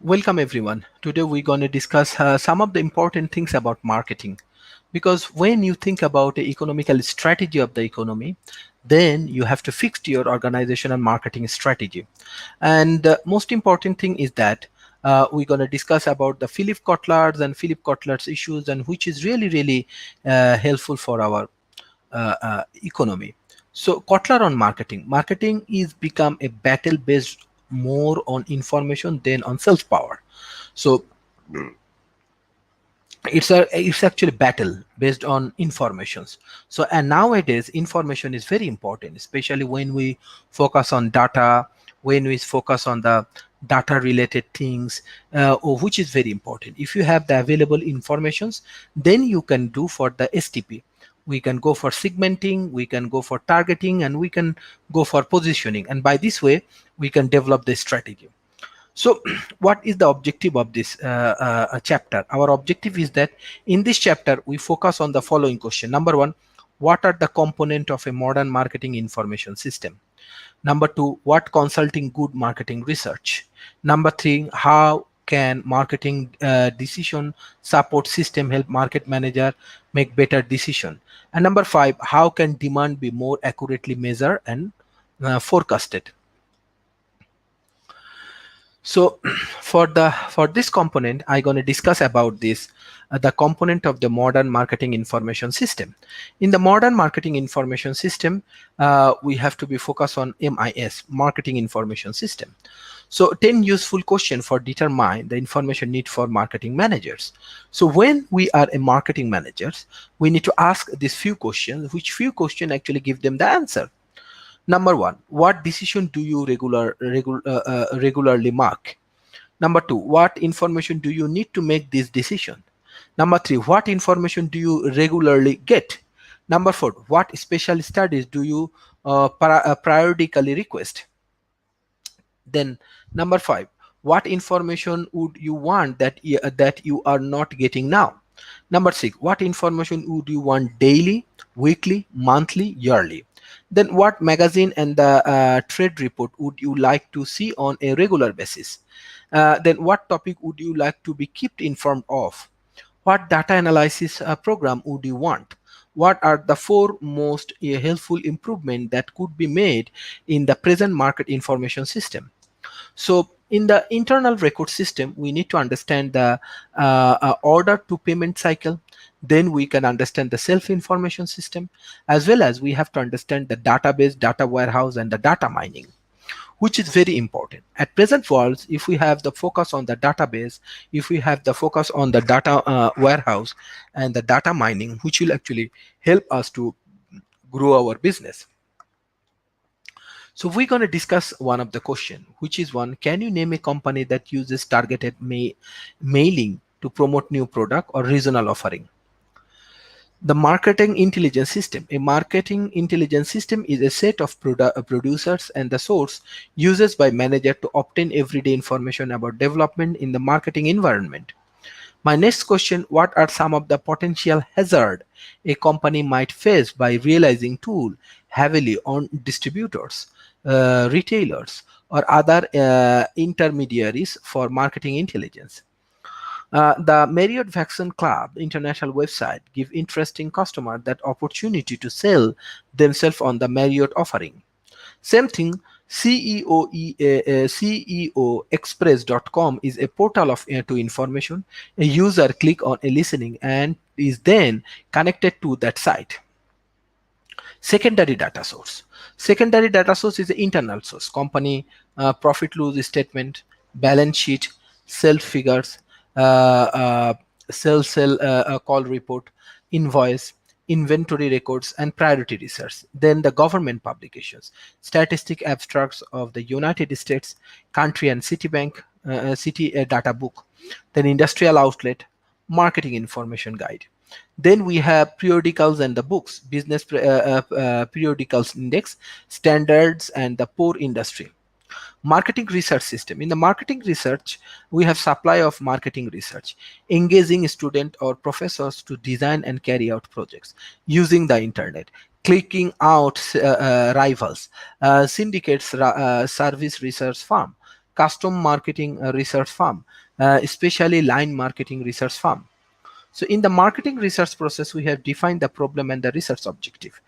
Welcome everyone. Today we're going to discuss some of the important things about marketing. Because when you think about the economical strategy of the economy, then you have to fix your organization and marketing strategy. And the most important thing is that we're going to discuss about the Philip Kotler's and Philip Kotler's issues, and which is really helpful for our economy. So Kotler on marketing. Marketing is become a battle based more on information than on self power. So it's actually battle based on informations. So and nowadays information is very important, especially when we focus on data, when we focus on the data related things, which is very important. If you have the available informations, then you can do for the STP. We can go for segmenting, we can go for targeting, and we can go for positioning, and by this way we can develop the strategy. So what is the objective of this chapter? Our objective is that in this chapter we focus on the following question. Number one, what are the component of a modern marketing information system? Number two, what consulting good marketing research? Number three, how can marketing decision support system help market manager make better decision? And number five, how can demand be more accurately measured and forecasted? So for this component, I'm going to discuss about this the component of the modern marketing information system. In the modern marketing information system, we have to be focused on MIS, marketing information system. So 10 useful questions for determine the information need for marketing managers. So when we are a marketing managers, we need to ask these few questions, which few questions actually give them the answer. Number one, what decision do you regularly mark? Number two, what information do you need to make this decision? Number three, what information do you regularly get? Number four, what special studies do you periodically request? Then number five, what information would you want that you are not getting now? Number six, what information would you want daily, weekly, monthly, yearly? Then what magazine and the trade report would you like to see on a regular basis? Then what topic would you like to be kept informed of? What data analysis program would you want? What are the four most helpful improvements that could be made in the present market information system? So in the internal record system, we need to understand the order to payment cycle. Then we can understand the self information system, as well as we have to understand the database, data warehouse, and the data mining, which is very important. At present world, if we have the focus on the database, if we have the focus on the data warehouse and the data mining, which will actually help us to grow our business. So we're going to discuss one of the question, which is one, can you name a company that uses targeted mailing to promote new product or regional offering? The marketing intelligence system. A marketing intelligence system is a set of producers and the source uses by manager to obtain everyday information about development in the marketing environment. My next question, what are some of the potential hazard a company might face by realizing tool heavily on distributors, retailers, or other intermediaries for marketing intelligence? The Marriott Vaccine Club international website give interesting customer that opportunity to sell themselves on the Marriott offering. Same thing, CEOexpress.com is a portal of to information. A user click on a listening and is then connected to that site. Secondary data source. Secondary data source is an internal source. Company profit loss statement, balance sheet, sales figures, uh, call report, invoice, inventory records, and priority research. Then the government publications, statistic abstracts of the United States, country and city bank, city data book, then industrial outlet, marketing information guide. Then we have periodicals and the books, business periodicals index, standards, and the poor industry. Marketing research system. In the marketing research, we have supply of marketing research, engaging students or professors to design and carry out projects using the internet, clicking out rivals, syndicates service research firm, custom marketing research firm, especially line marketing research firm. So in the marketing research process, we have defined the problem and the research objective,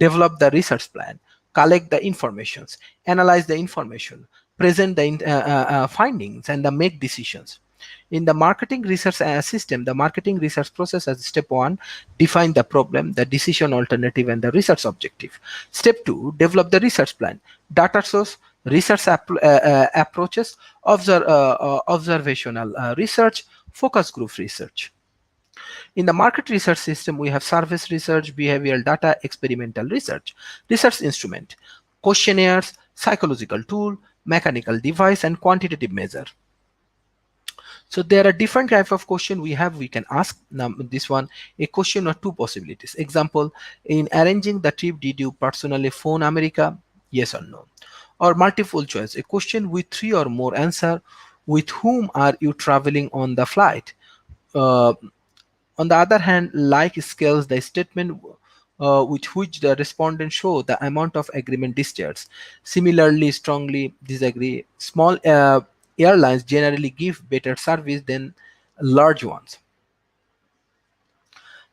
develop the research plan, collect the informations, analyze the information, present the findings, and the make decisions. In the marketing research system, the marketing research process as step one, define the problem, the decision alternative, and the research objective. Step two, develop the research plan, data source, research approaches, observational research, focus group research. In the market research system, we have service research, behavioral data, experimental research, research instrument, questionnaires, psychological tool, mechanical device, and quantitative measure. So there are different type of question we can ask. Now this one, a question or two possibilities. Example, in arranging the trip, did you personally phone America? Yes or no? Or multiple choice, a question with three or more answer. With whom are you traveling on the flight? Uh, on the other hand, like scales the statement with which the respondent show the amount of agreement discharged. Similarly, strongly disagree. Small airlines generally give better service than large ones.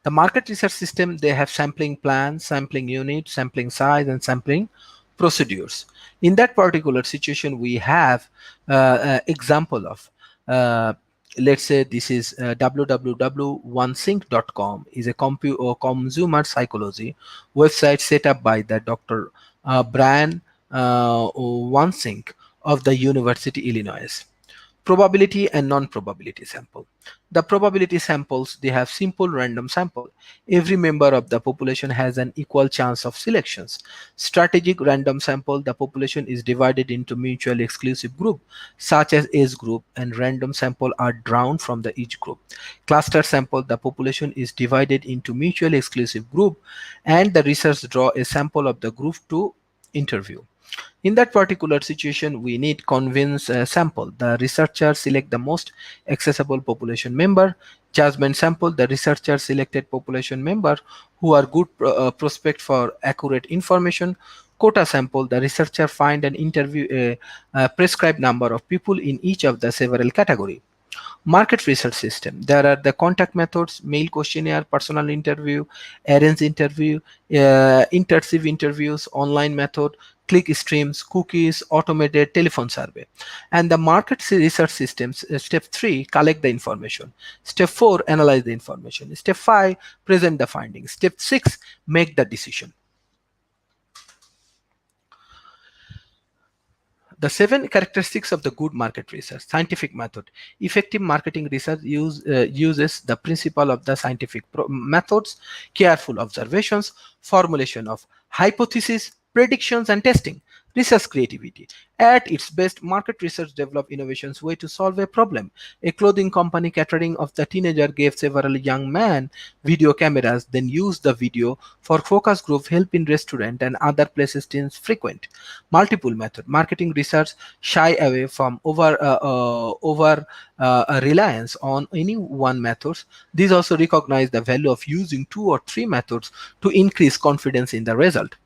The market research system, they have sampling plan, sampling unit, sampling size, and sampling procedures. In that particular situation, we have example of let's say this is www.onesync.com is a consumer psychology website set up by the Dr. Brian Onesync of the University Illinois. Probability and non-probability sample. The probability samples, they have simple random sample. Every member of the population has an equal chance of selections. Strategic random sample, the population is divided into mutually exclusive group such as age group, and random sample are drawn from the each group. Cluster sample, the population is divided into mutually exclusive group and the research draw a sample of the group to interview. In that particular situation, we need convince sample. The researcher select the most accessible population member. Judgment sample, the researcher selected population member who are good prospect for accurate information. Quota sample, the researcher find and interview a prescribed number of people in each of the several category. Market research system, there are the contact methods, mail questionnaire, personal interview, arrange interview, intensive interviews, online method, click streams, cookies, automated telephone survey. And the market research systems, step 3, collect the information. Step 4, analyze the information. Step 5, present the findings. Step 6, make the decision. The 7 characteristics of the good market research. Scientific method. Effective marketing research uses the principle of the scientific methods, careful observations, formulation of hypotheses, predictions, and testing. Research creativity. At its best, market research develops innovations way to solve a problem. A clothing company catering of the teenager gave several young men video cameras, then used the video for focus group, help in restaurant and other places teens frequent. Multiple method. Marketing research shy away from over reliance on any one methods. These also recognize the value of using 2 or 3 methods to increase confidence in the result.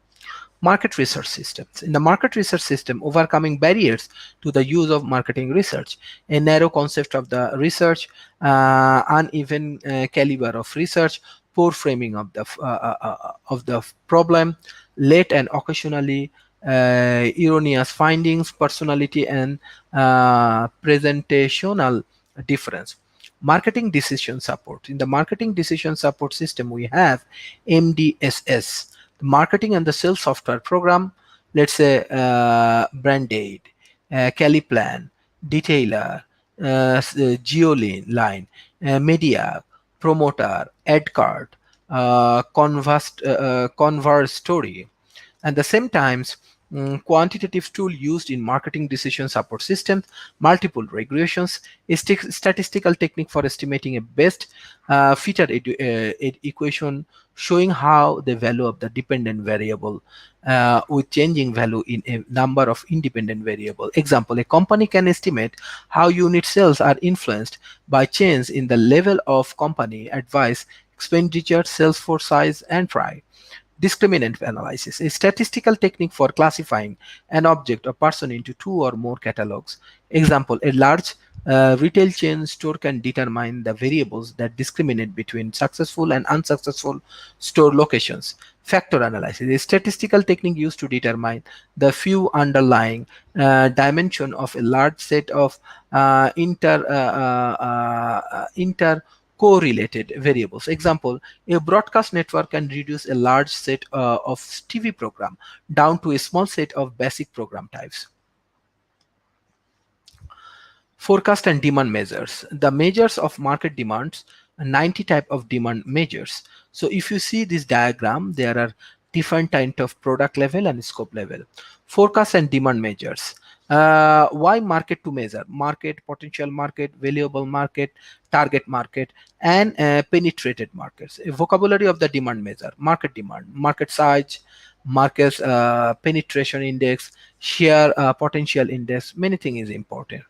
Market research systems. In the market research system, overcoming barriers to the use of marketing research, a narrow concept of the research, uneven caliber of research, poor framing of the problem, late and occasionally erroneous findings, personality and presentational difference. Marketing decision support. In the marketing decision support system, we have MDSS, the marketing and the sales software program. Let's say Brand Aid, Caliplan, Detailer, Geoline, Media, Promoter, AdCard, Converse Story. At the same times, quantitative tool used in marketing decision support systems, multiple regressions, a statistical technique for estimating a best fitter equation showing how the value of the dependent variable with changing value in a number of independent variable. Example, a company can estimate how unit sales are influenced by change in the level of company advice, expenditure, sales force size, and price. Discriminant analysis, a statistical technique for classifying an object or person into two or more catalogs. Example, a large retail chain store can determine the variables that discriminate between successful and unsuccessful store locations. Factor analysis, a statistical technique used to determine the few underlying dimension of a large set of inter correlated variables. Example, a broadcast network can reduce a large set of TV program down to a small set of basic program types. Forecast and demand measures, the measures of market demands, 90 type of demand measures. So if you see this diagram, there are different type of product level and scope level. Forecast and demand measures, why market to measure? Market, potential market, valuable market, target market, and penetrated markets. A vocabulary of the demand measure: market demand, market size, market penetration index, share potential index. Many things is important.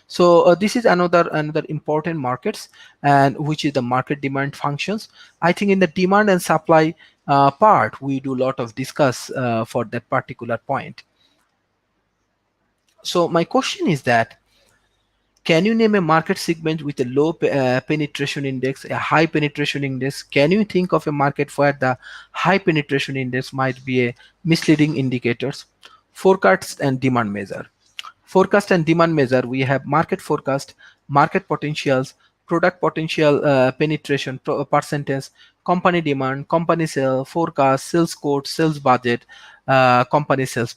So this is another important markets, and which is the market demand functions. I think in the demand and supply part, we do a lot of discuss for that particular point. So my question is that, can you name a market segment with a low penetration index, a high penetration index? Can you think of a market where the high penetration index might be a misleading indicators? Forecast and demand measure. Forecast and demand measure, we have market forecast, market potentials, product potential penetration percentage, company demand, company sale forecast, sales quote, sales budget, company sales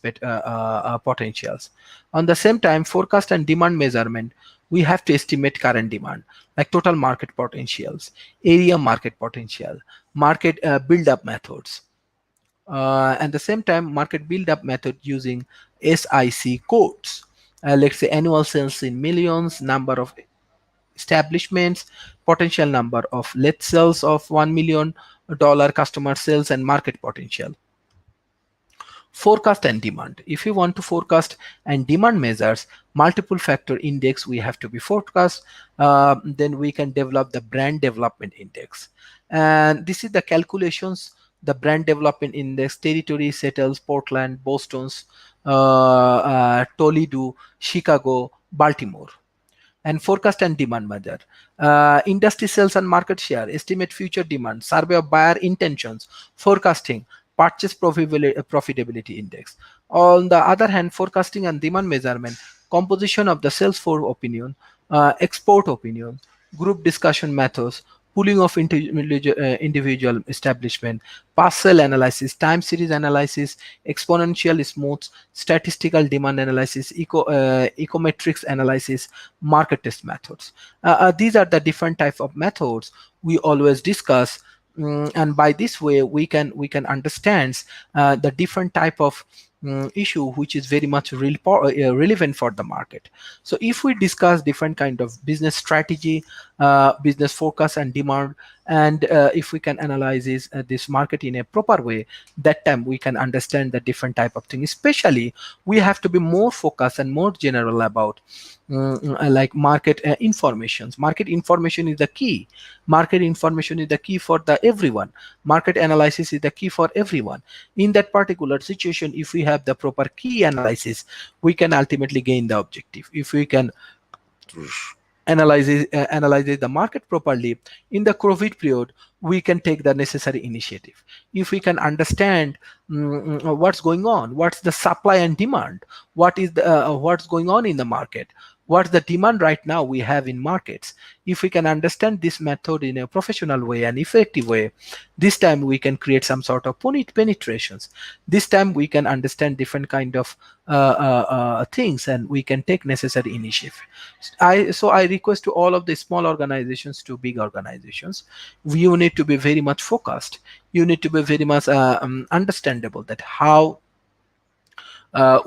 potentials. On the same time, forecast and demand measurement, we have to estimate current demand, like total market potentials, area market potential, market build up methods. At the same time, market build up method using SIC codes. Let's say annual sales in millions, number of establishments, potential number of let sales of $1 million customer sales, and market potential. Forecast and demand, if you want to forecast and demand measures, multiple factor index we have to be forecast. Then we can develop the brand development index, and this is the calculations. The brand development index: territory, settles, Portland, Boston's, Toledo, Chicago, Baltimore. And forecast and demand measure, industry sales and market share, estimate future demand, survey of buyer intentions, forecasting, purchase profitability index. On the other hand, forecasting and demand measurement, composition of the sales for opinion, export opinion, group discussion methods, pooling of individual establishment, parcel analysis, time series analysis, exponential smooth, statistical demand analysis, econometrics analysis, market test methods. These are the different type of methods we always discuss. And by this way we can understand the different type of issue which is very much relevant for the market. So if we discuss different kind of business strategy, business focus and demand, and if we can analyze this market in a proper way, that time we can understand the different type of thing. Especially we have to be more focused and more general about like market informations. Market information is the key. Market information is the key for the everyone. Market analysis is the key for everyone. In that particular situation, if we have the proper key analysis, we can ultimately gain the objective. If we can analyze the market properly in the COVID period, we can take the necessary initiative. If we can understand what's going on, what's the supply and demand, what is the what's going on in the market, what's the demand right now we have in markets. If we can understand this method in a professional way and effective way, this time we can create some sort of penetrations. This time we can understand different kind of things, and we can take necessary initiative. So I request to all of the small organizations to big organizations, you need to be very much focused. You need to be very much understandable that how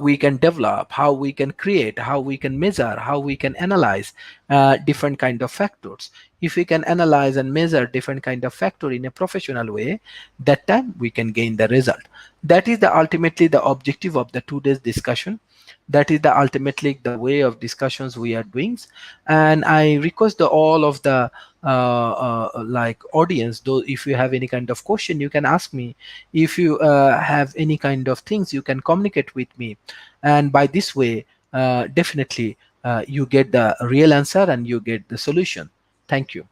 we can develop, how we can create, how we can measure, how we can analyze different kind of factors. If we can analyze and measure different kind of factor in a professional way, that time we can gain the result. That is the ultimately the objective of the today's discussion. That is ultimately the way of discussions we are doing. And I request all of the like audience, though if you have any kind of question you can ask me. If you have any kind of things you can communicate with me, and by this way definitely you get the real answer and you get the solution. Thank you.